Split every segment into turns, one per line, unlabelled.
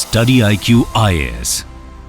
Study IQ IAS,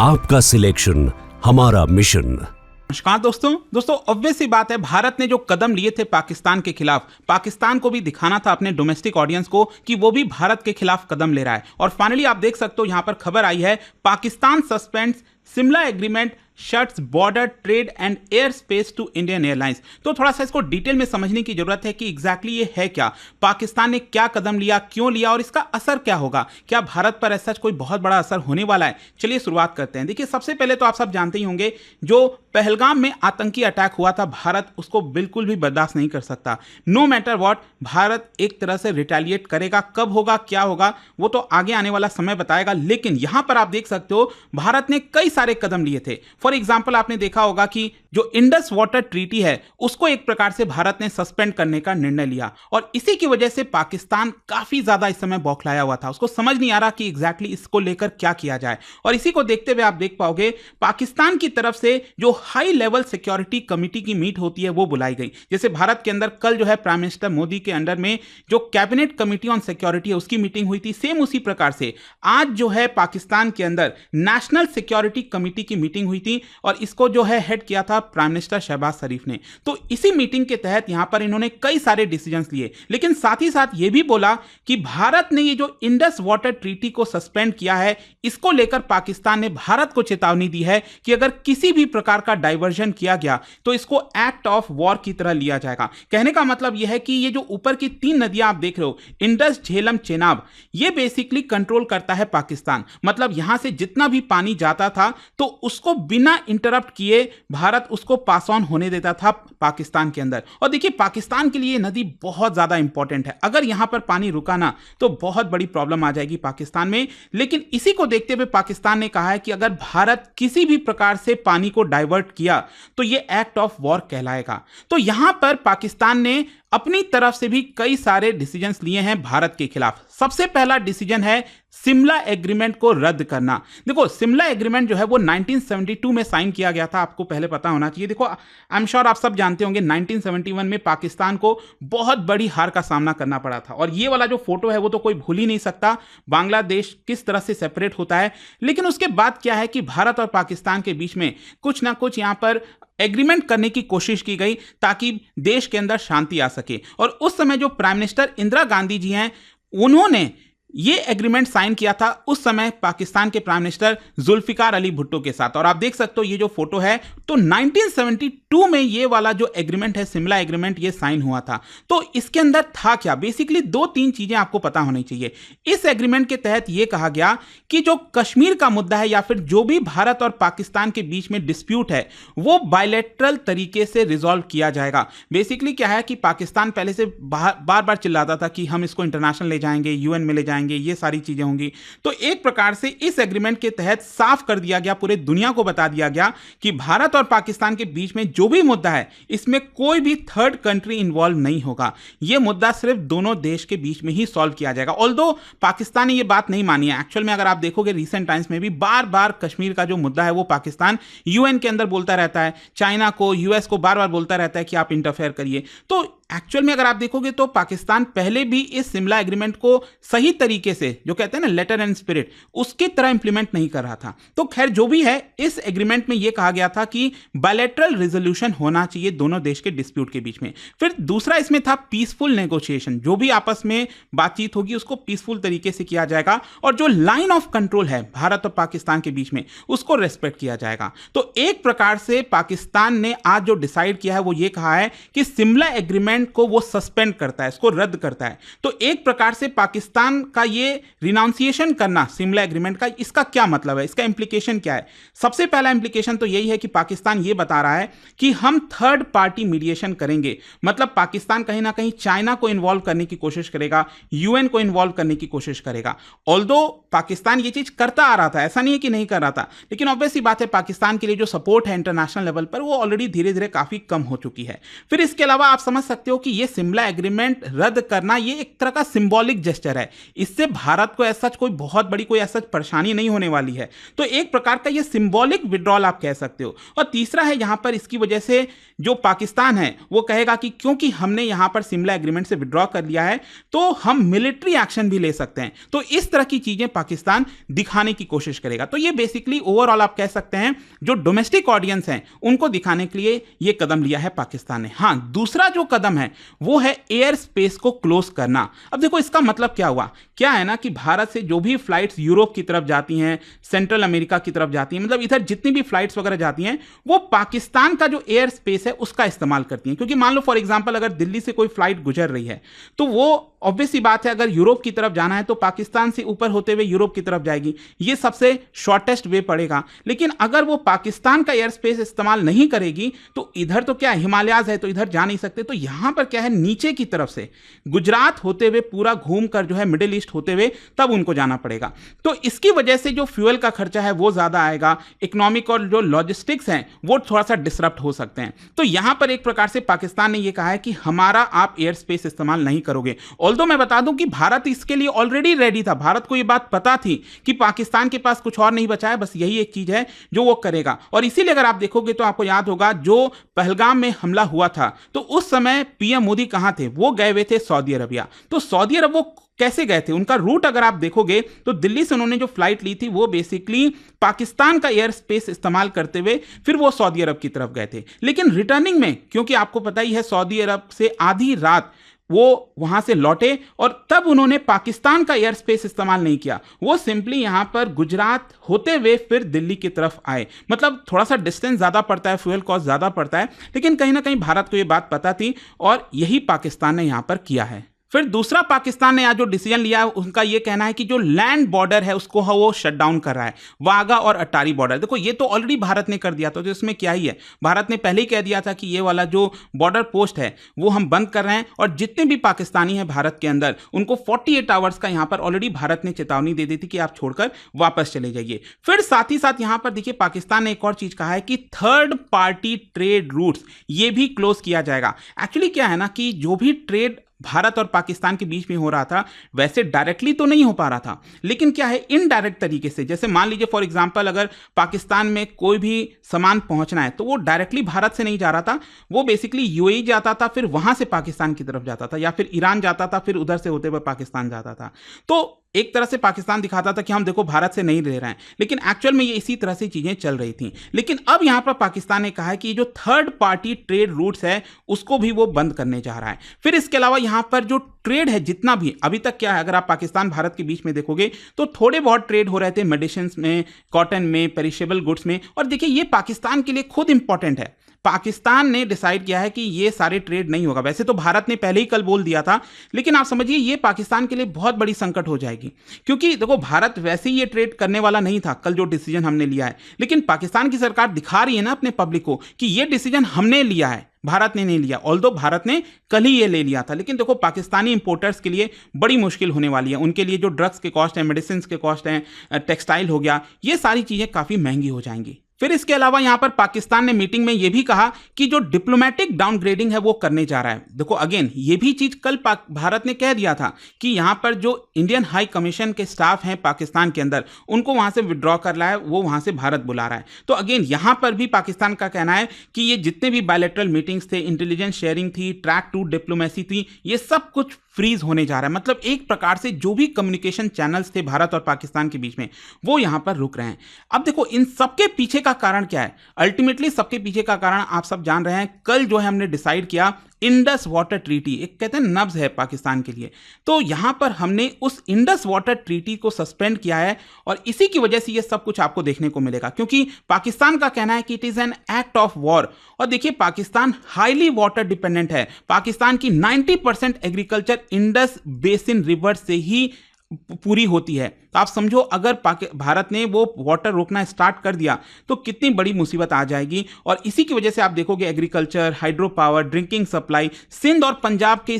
आपका selection हमारा mission.
नमस्कार दोस्तों ऑब्वियस सी बात है, भारत ने जो कदम लिए थे पाकिस्तान के खिलाफ, पाकिस्तान को भी दिखाना था अपने डोमेस्टिक ऑडियंस को कि वो भी भारत के खिलाफ कदम ले रहा है। और फाइनली आप देख सकते हो यहां पर खबर आई है, Pakistan suspends Shimla agreement shuts border trade and air space to Indian airlines. तो थोड़ा सा इसको डिटेल में समझने की जरूरत है कि एग्जैक्टली ये है क्या, पाकिस्तान ने क्या कदम लिया, क्यों लिया और इसका असर क्या होगा, क्या भारत पर ऐसा कोई बहुत बड़ा असर होने वाला है। चलिए शुरुआत करते हैं। देखिए, सबसे पहले तो आप सब जानते ही होंगे, जो पहलगाम में आतंकी अटैक हुआ था, भारत उसको बिल्कुल भी बर्दाश्त नहीं कर सकता। नो मैटर व्हाट, भारत एक तरह से रिटेलिएट करेगा। कब होगा, क्या होगा, वो तो आगे आने वाला समय बताएगा। लेकिन यहां पर आप देख सकते हो, भारत ने कई सारे कदम लिए थे। फॉर एग्जाम्पल, आपने देखा होगा कि जो इंडस वाटर ट्रीटी है, उसको एक प्रकार से भारत ने सस्पेंड करने का निर्णय लिया और इसी की वजह से पाकिस्तान काफी ज्यादा इस समय बौखलाया हुआ था। उसको समझ नहीं आ रहा कि एग्जैक्टली इसको लेकर क्या किया जाए। और इसी को देखते हुए आप देख पाओगे, पाकिस्तान की तरफ से जो हाई लेवल सिक्योरिटी कमिटी की मीट होती है वो बुलाई गई। जैसे भारत के अंदर कल जो है प्राइम मिनिस्टर मोदी के अंडर में जो कैबिनेट कमिटी ऑन सिक्योरिटी है उसकी मीटिंग हुई थी, सेम उसी प्रकार से आज जो है पाकिस्तान के अंदर नेशनल सिक्योरिटी कमिटी की मीटिंग हुई थी और इसको जो है हेड किया था प्राइम मिनिस्टर शहबाज शरीफ ने। तो इसी मीटिंग के तहत यहां पर इन्होंने कई सारे डिसीजंस लिए, लेकिन साथ ही साथ यह भी बोला कि भारत ने ये जो इंडस वाटर ट्रीटी को सस्पेंड किया है, इसको लेकर पाकिस्तान ने भारत को चेतावनी दी है कि अगर किसी भी प्रकार का डाइवर्जन किया गया तो इसको एक्ट ऑफ वॉर की तरह लिया जाएगा। कहने का मतलब यह है कि ये जो ऊपर की तीन नदियां आप देख रहे हो, इंडस, झेलम, चेनाब, ये बेसिकली कंट्रोल करता है पाकिस्तान। मतलब यहां से जितना भी पानी जाता था तो उसको बिना इंटरप्ट किए भारत उसको पास ऑन होने देता था पाकिस्तान के अंदर। और देखिए, पाकिस्तान के लिए ये नदी बहुत ज्यादा इंपॉर्टेंट है। अगर यहां पर पानी रुका ना तो बहुत बड़ी प्रॉब्लम आ जाएगी पाकिस्तान में। लेकिन इसी को देखते हुए पाकिस्तान ने कहा है कि अगर भारत किसी भी प्रकार से पानी को डाइवर्ट किया तो ये एक्ट ऑफ वॉर कहलाएगा। तो यहां पर पाकिस्तान ने अपनी तरफ से भी कई सारे डिसीजंस लिए हैं भारत के खिलाफ। सबसे पहला डिसीजन है शिमला एग्रीमेंट को रद्द करना। देखो, शिमला एग्रीमेंट जो है वो 1972 में साइन किया गया था, आपको पहले पता होना चाहिए। देखो, आई एम श्योर आप सब जानते होंगे 1971 में पाकिस्तान को बहुत बड़ी हार का सामना करना पड़ा था और ये वाला जो फोटो है वो तो कोई भूल ही नहीं सकता, बांग्लादेश किस तरह से सेपरेट होता है। लेकिन उसके बाद क्या है कि भारत और पाकिस्तान के बीच में कुछ ना कुछ यहां पर एग्रीमेंट करने की कोशिश की गई ताकि देश के अंदर शांति आ सके। और उस समय जो प्राइम मिनिस्टर इंदिरा गांधी जी हैं, उन्होंने ये एग्रीमेंट साइन किया था उस समय पाकिस्तान के प्राइम मिनिस्टर जुल्फिकार अली भुट्टो के साथ। और आप देख सकते हो ये जो फोटो है, तो 1972 में ये वाला जो एग्रीमेंट है, शिमला एग्रीमेंट, ये साइन हुआ था। तो इसके अंदर था क्या, बेसिकली दो तीन चीजें आपको पता होनी चाहिए। इस एग्रीमेंट के तहत यह कहा गया कि जो कश्मीर का मुद्दा है या फिर जो भी भारत और पाकिस्तान के बीच में डिस्प्यूट है वो बायलैटरल तरीके से रिजॉल्व किया जाएगा। बेसिकली क्या है कि पाकिस्तान पहले से बार बार चिल्लाता था कि हम इसको इंटरनेशनल ले जाएंगे, यूएन में ले जाएंगे, ये सारी चीजें होंगी। तो एक प्रकार से इस एग्रीमेंट के तहत साफ कर दिया गया, पूरे दुनिया को बता दिया गया कि भारत और पाकिस्तान के बीच में जो भी मुद्दा है इसमें कोई भी थर्ड कंट्री इन्वॉल्व नहीं होगा। यह मुद्दा सिर्फ दोनों देश के बीच में ही सॉल्व किया जाएगा। ऑल्दो पाकिस्तान ने यह बात नहीं मानी है। एक्चुअल में अगर आप देखोगे रिसेंट टाइम्स में भी बार बार कश्मीर का जो मुद्दा है वो पाकिस्तान यूएन के अंदर बोलता रहता है, चाइना को, यूएस को बार बार बोलता रहता है कि आप इंटरफेयर करिए। तो एक्चुअल में अगर आप देखोगे तो पाकिस्तान पहले भी इस शिमला एग्रीमेंट को सही तरीके से, जो कहते हैं ना लेटर एंड स्पिरिट, उसकी तरह इंप्लीमेंट नहीं कर रहा था। तो खैर जो भी है, इस एग्रीमेंट में यह कहा गया था कि बायलैटरल रिजोल्यूशन होना चाहिए दोनों देश के डिस्प्यूट के बीच में। फिर दूसरा इसमें था पीसफुल नेगोशिएशन, जो भी आपस में बातचीत होगी उसको पीसफुल तरीके से किया जाएगा और जो लाइन ऑफ कंट्रोल है भारत और पाकिस्तान के बीच में उसको रेस्पेक्ट किया जाएगा। तो एक प्रकार से पाकिस्तान ने आज जो डिसाइड किया है वो ये कहा है कि शिमला एग्रीमेंट को वो सस्पेंड करता है, इसको रद्द करता है। तो एक प्रकार से पाकिस्तान का ये रिनाउंसिएशन करना शिमला एग्रीमेंट का, इसका क्या मतलब है, इसका इंप्लीकेशन क्या है? सबसे पहला इंप्लीकेशन तो यही है कि पाकिस्तान ये बता रहा है कि हम थर्ड पार्टी मीडिएशन करेंगे। मतलब पाकिस्तान कहीं ना कहीं चाइना को इन्वॉल्व करने की कोशिश करेगा, यूएन को इन्वॉल्व करने की कोशिश करेगा। ऑल्दो पाकिस्तान ये चीज करता आ रहा था, ऐसा नहीं है कि नहीं कर रहा था, लेकिन ऑब्वियसली बात है पाकिस्तान के लिए जो सपोर्ट है इंटरनेशनल लेवल पर वो ऑलरेडी धीरे धीरे काफी कम हो चुकी है। फिर इसके अलावा आप समझ सकते सकते हो कि ये शिमला एग्रीमेंट रद्द करना ये एक तरह का सिंबॉलिक जेस्चर है, इससे भारत को ऐसा कोई बहुत बड़ी कोई ऐसा परेशानी नहीं होने वाली है। तो एक प्रकार का ये सिंबॉलिक विड्रॉल आप कह सकते हो। और तीसरा है यहां पर इसकी वजह से जो पाकिस्तान है वो कहेगा कि क्योंकि हमने यहां पर शिमला एग्रीमेंट से विड्रॉ कर लिया है तो हम मिलिट्री एक्शन भी ले सकते हैं। तो इस तरह की चीजें पाकिस्तान दिखाने की कोशिश करेगा। तो ये बेसिकली ओवरऑल आप कह सकते हैं जो डोमेस्टिक ऑडियंस हैं उनको दिखाने के लिए ये कदम लिया है पाकिस्तान ने। हां, दूसरा जो कदम है वो है एयर स्पेस को क्लोज करना। अब देखो इसका मतलब क्या हुआ, क्या है ना कि भारत से जो भी फ्लाइट्स यूरोप की तरफ जाती हैं, सेंट्रल अमेरिका की तरफ जाती हैं, मतलब इधर जितनी भी फ्लाइट्स वगैरह जाती हैं वो पाकिस्तान का जो एयर स्पेस है उसका इस्तेमाल करती हैं। क्योंकि मान लो फॉर एग्जांपल अगर दिल्ली से कोई फ्लाइट गुजर रही है तो वो ऑब्वियस सी बात है अगर यूरोप की तरफ जाना है तो पाकिस्तान से ऊपर होते हुए यूरोप की तरफ जाएगी, ये सबसे शॉर्टेस्ट वे पड़ेगा। लेकिन अगर वो पाकिस्तान का एयर स्पेस इस्तेमाल नहीं करेगी तो इधर तो क्या हिमालयाज है तो इधर जा नहीं सकते, तो यहां पर क्या है नीचे की तरफ से गुजरात होते हुए पूरा घूम कर जो है मिडिल ईस्ट होते हुए तब उनको जाना पड़ेगा। तो इसकी वजह से जो फ्यूल का खर्चा है वो ज्यादा आएगा, इकोनॉमिक और जो लॉजिस्टिक्स हैं वो थोड़ा सा डिसरप्ट हो सकते हैं। तो यहां पर एक प्रकार से पाकिस्तान ने यह कहा है कि हमारा आप एयर स्पेस इस्तेमाल नहीं करोगे। ऑल्दो मैं बता दूं कि भारत इसके लिए ऑलरेडी रेडी था, भारत को यह बात पता थी कि पाकिस्तान के पास कुछ और नहीं बचा है, बस यही एक चीज है जो वो करेगा। और इसीलिए अगर आप देखोगे तो आपको याद होगा जो पहलगाम में हमला हुआ था तो उस समय पीएम मोदी कहां थे, वो गए हुए थे सऊदी अरबिया। तो सऊदी अरब वो कैसे गए थे, उनका रूट अगर आप देखोगे तो दिल्ली से उन्होंने जो फ्लाइट ली थी वो बेसिकली पाकिस्तान का एयर स्पेस इस्तेमाल करते हुए फिर वो सऊदी अरब की तरफ गए थे। लेकिन रिटर्निंग में क्योंकि आपको पता ही है सऊदी अरब से आधी रात वो वहां से लौटे और तब उन्होंने पाकिस्तान का एयर स्पेस इस्तेमाल नहीं किया, वो सिंपली यहां पर गुजरात होते हुए फिर दिल्ली की तरफ आए। मतलब थोड़ा सा डिस्टेंस ज्यादा पड़ता है, फ्यूल कॉस्ट ज्यादा पड़ता है, लेकिन कहीं ना कहीं भारत को यह बात पता थी और यही पाकिस्तान ने यहां पर किया है। फिर दूसरा पाकिस्तान ने आज जो डिसीजन लिया है उनका यह कहना है कि जो लैंड बॉर्डर है उसको वो शट डाउन कर रहा है, वाघा और अटारी बॉर्डर। देखो ये तो ऑलरेडी भारत ने कर दिया था, तो इसमें क्या ही है, भारत ने पहले ही कह दिया था कि ये वाला जो बॉर्डर पोस्ट है वो हम बंद कर रहे हैं और जितने भी पाकिस्तानी हैं भारत के अंदर उनको 48 आवर्स का यहां पर ऑलरेडी भारत ने चेतावनी दे दी थी कि आप छोड़कर वापस चले जाइए। फिर साथ ही साथ यहां पर देखिए पाकिस्तान ने एक और चीज कहा है कि थर्ड पार्टी ट्रेड रूट्स ये भी क्लोज किया जाएगा। एक्चुअली क्या है ना कि जो भी ट्रेड भारत और पाकिस्तान के बीच में हो रहा था वैसे डायरेक्टली तो नहीं हो पा रहा था, लेकिन क्या है इनडायरेक्ट तरीके से, जैसे मान लीजिए फॉर एग्जांपल अगर पाकिस्तान में कोई भी सामान पहुंचना है तो वो डायरेक्टली भारत से नहीं जा रहा था, वो बेसिकली यूएई जाता था फिर वहां से पाकिस्तान की तरफ जाता था, या फिर ईरान जाता था फिर उधर से होते हुए पाकिस्तान जाता था। तो एक तरह से पाकिस्तान दिखाता था कि हम देखो भारत से नहीं ले रहे हैं, लेकिन एक्चुअल में ये इसी तरह से चीजें चल रही थी। लेकिन अब यहां पर पाकिस्तान ने कहा है कि जो थर्ड पार्टी ट्रेड रूट्स है उसको भी वो बंद करने जा रहा है। फिर इसके अलावा यहां पर जो ट्रेड है जितना भी अभी तक क्या है, अगर आप पाकिस्तान भारत के बीच में देखोगे तो थोड़े बहुत ट्रेड हो रहे थे मेडिसिन में, कॉटन में, पेरिशेबल गुड्स में, और देखिए ये पाकिस्तान के लिए खुद इंपॉर्टेंट है। पाकिस्तान ने डिसाइड किया है कि ये सारे ट्रेड नहीं होगा। वैसे तो भारत ने पहले ही कल बोल दिया था, लेकिन आप समझिए ये पाकिस्तान के लिए बहुत बड़ी संकट हो जाएगी, क्योंकि देखो भारत वैसे ही ये ट्रेड करने वाला नहीं था कल जो डिसीजन हमने लिया है, लेकिन पाकिस्तान की सरकार दिखा रही है ना अपने पब्लिक को कि ये डिसीजन हमने लिया है, भारत ने नहीं लिया। ऑल्दो भारत ने कल ही ये ले लिया था, लेकिन देखो पाकिस्तानी इंपोर्टर्स के लिए बड़ी मुश्किल होने वाली है। उनके लिए जो ड्रग्स के कॉस्ट है, मेडिसिन के कॉस्ट हैं, टेक्सटाइल हो गया, ये सारी चीजें काफी महंगी हो जाएंगी। फिर इसके अलावा यहां पर पाकिस्तान ने मीटिंग में यह भी कहा कि जो डिप्लोमेटिक डाउनग्रेडिंग है वो करने जा रहा है। देखो अगेन ये भी चीज कल भारत ने कह दिया था कि यहां पर जो इंडियन हाई कमीशन के स्टाफ हैं पाकिस्तान के अंदर उनको वहां से विड्रॉ कर रहा है, वो वहां से भारत बुला रहा है। तो अगेन यहां पर भी पाकिस्तान का कहना है कि ये जितने भी बायलैटरल मीटिंग्स थे, इंटेलिजेंस शेयरिंग थी, ट्रैक टू डिप्लोमेसी थी, ये सब कुछ फ्रीज होने जा रहा है। मतलब एक प्रकार से जो भी कम्युनिकेशन चैनल्स थे भारत और पाकिस्तान के बीच में वो यहां पर रुक रहे हैं। अब देखो इन सबके पीछे का कारण क्या है, अल्टीमेटली सबके पीछे का कारण आप सब जान रहे हैं। कल जो है हमने डिसाइड किया इंडस वाटर ट्रीटी, एक कहते हैं नब्ज है पाकिस्तान के लिए, तो यहां पर हमने उस इंडस वाटर ट्रीटी को सस्पेंड किया है और इसी की वजह से ये सब कुछ आपको देखने को मिलेगा, क्योंकि पाकिस्तान का कहना है कि it is an act of war. और देखिए पाकिस्तान हाईली वाटर डिपेंडेंट है, पाकिस्तान की 90% एग्रीकल्चर इंडस बेसिन रिवर से ही पूरी होती है। तो आप समझो अगर भारत ने वो वाटर रोकना स्टार्ट कर दिया तो कितनी बड़ी मुसीबत आ जाएगी। और इसी की वजह से आप देखोगे agriculture, hydro power, drinking supply, Sindh और पंजाब के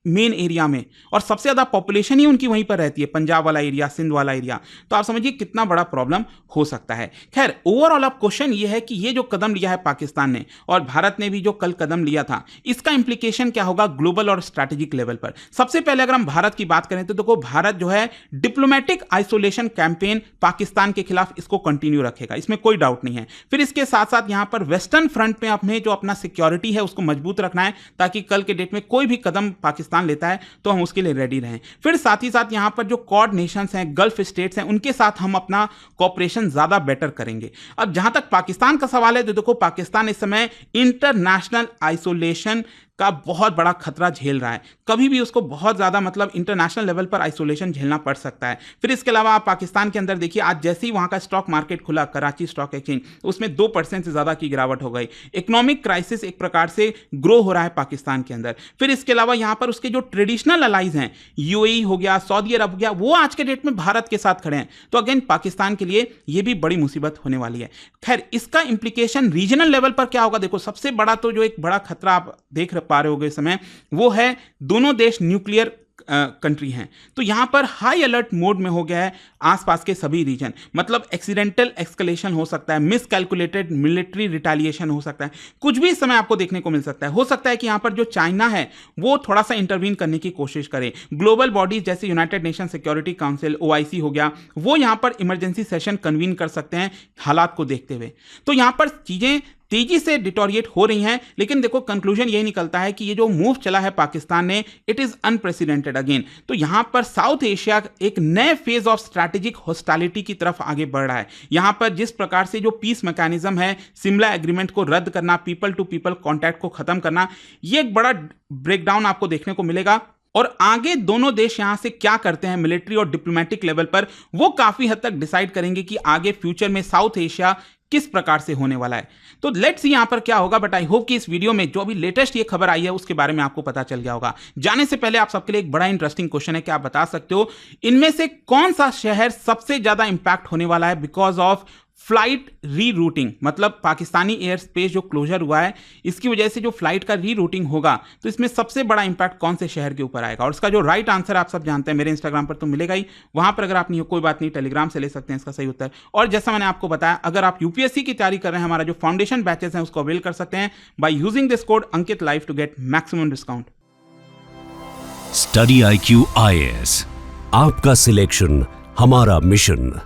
मेन एरिया में, और सबसे ज़्यादा पॉपुलेशन ही उनकी वहीं पर रहती है, पंजाब वाला एरिया, सिंध वाला एरिया। तो आप समझिए कितना बड़ा प्रॉब्लम हो सकता है। खैर, ओवरऑल अब क्वेश्चन ये है कि ये जो कदम लिया है पाकिस्तान ने और भारत ने भी जो कल कदम लिया था, इसका इंप्लीकेशन क्या होगा ग्लोबल और स्ट्रैटेजिक लेवल पर। सबसे पहले अगर हम भारत की बात करें तो देखो, भारत जो है डिप्लोमेटिक आइसोलेशन कैंपेन पाकिस्तान के खिलाफ इसको कंटिन्यू रखेगा, इसमें कोई डाउट नहीं है। फिर इसके साथ साथ यहां पर वेस्टर्न फ्रंट में अपने जो अपना सिक्योरिटी है उसको मजबूत रखना है, ताकि कल के डेट में कोई भी कदम पाकिस्तान लेता है तो हम उसके लिए रेडी रहें। फिर साथ ही साथ यहां पर जो क्वाड नेशंस हैं, गल्फ स्टेट्स हैं, उनके साथ हम अपना कॉपरेशन ज्यादा बेटर करेंगे। अब जहां तक पाकिस्तान का सवाल है तो देखो, पाकिस्तान इस समय इंटरनेशनल आइसोलेशन का बहुत बड़ा खतरा झेल रहा है। कभी भी उसको बहुत ज़्यादा मतलब इंटरनेशनल लेवल पर आइसोलेशन झेलना पड़ सकता है। फिर इसके अलावा आप पाकिस्तान के अंदर देखिए, आज जैसे ही वहाँ का स्टॉक मार्केट खुला, कराची स्टॉक एक्सचेंज, उसमें 2% से ज़्यादा की गिरावट हो गई। इकोनॉमिक क्राइसिस एक प्रकार से ग्रो हो रहा है पाकिस्तान के अंदर। फिर इसके अलावा यहाँ पर उसके जो ट्रेडिशनल अलाइज हैं, यूएई हो गया, सऊदी अरब हो गया, वो आज के डेट में भारत के साथ खड़े हैं। तो अगेन पाकिस्तान के लिए ये भी बड़ी मुसीबत होने वाली है। खैर, इसका इंप्लीकेशन रीजनल लेवल पर क्या होगा? देखो, सबसे बड़ा तो जो एक बड़ा खतरा आप देख पा रहे होगे इस समय, वो है दोनों देश न्यूक्लियर कंट्री हैं। तो यहां पर हाई अलर्ट मोड में हो गया है आसपास के सभी रीजन। मतलब एक्सीडेंटल एक्सकलेशन हो सकता है, मिसकैलकुलेटेड मिलिट्री रिटेलिएशन हो सकता है, कुछ भी इस समय आपको देखने को मिल सकता है। हो सकता है कि यहां पर जो चाइना है वो थोड़ा सा इंटरवीन करने की कोशिश करे। ग्लोबल बॉडीज जैसे United nation security council, OIC हो गया, वो यहां पर इमरजेंसी सेशन कन्वीन कर सकते हैं हालात को देखते हुए। तो यहां पर चीजें तेजी से डिटोरिएट हो रही हैं, लेकिन देखो कंक्लूजन यही निकलता है कि ये जो मूव चला है पाकिस्तान ने, इट इज अनप्रेसिडेंटेड अगेन। तो यहां पर साउथ एशिया एक नए फेज ऑफ स्ट्रैटेजिक हॉस्टिलिटी की तरफ आगे बढ़ रहा है। यहां पर जिस प्रकार से जो पीस मैकेनिज्म है, शिमला एग्रीमेंट को रद्द करना, पीपल टू पीपल कॉन्टैक्ट को खत्म करना, ये एक बड़ा ब्रेकडाउन आपको देखने को मिलेगा। और आगे दोनों देश यहां से क्या करते हैं मिलिट्री और डिप्लोमेटिक लेवल पर, वो काफी हद तक डिसाइड करेंगे कि आगे फ्यूचर में साउथ एशिया किस प्रकार से होने वाला है। तो लेट्स सी यहां पर क्या होगा। बट आई होप कि इस वीडियो में जो अभी लेटेस्ट ये खबर आई है उसके बारे में आपको पता चल गया होगा। जाने से पहले आप सबके लिए एक बड़ा इंटरेस्टिंग क्वेश्चन है कि आप बता सकते हो इनमें से कौन सा शहर सबसे ज्यादा इंपैक्ट होने वाला है बिकॉज ऑफ फ्लाइट रीरूटिंग। मतलब पाकिस्तानी एयर स्पेस जो क्लोजर हुआ है, इसकी वजह से जो फ्लाइट का रीरूटिंग होगा, तो इसमें सबसे बड़ा इंपैक्ट कौन से शहर के ऊपर आएगा। और इसका जो राइट आंसर आप सब जानते हैं, मेरे इंस्टाग्राम पर तो मिलेगा ही, वहां पर अगर आप नहीं हो कोई बात नहीं, टेलीग्राम से ले सकते हैं इसका सही उत्तर। और जैसा मैंने आपको बताया, अगर आप यूपीएससी की तैयारी कर रहे हैं, हमारा जो फाउंडेशन बैचेस हैं उसको अवेल कर सकते हैं by using this code Ankit live to get maximum discount.
Study IQ IAS, आपका सिलेक्शन हमारा मिशन।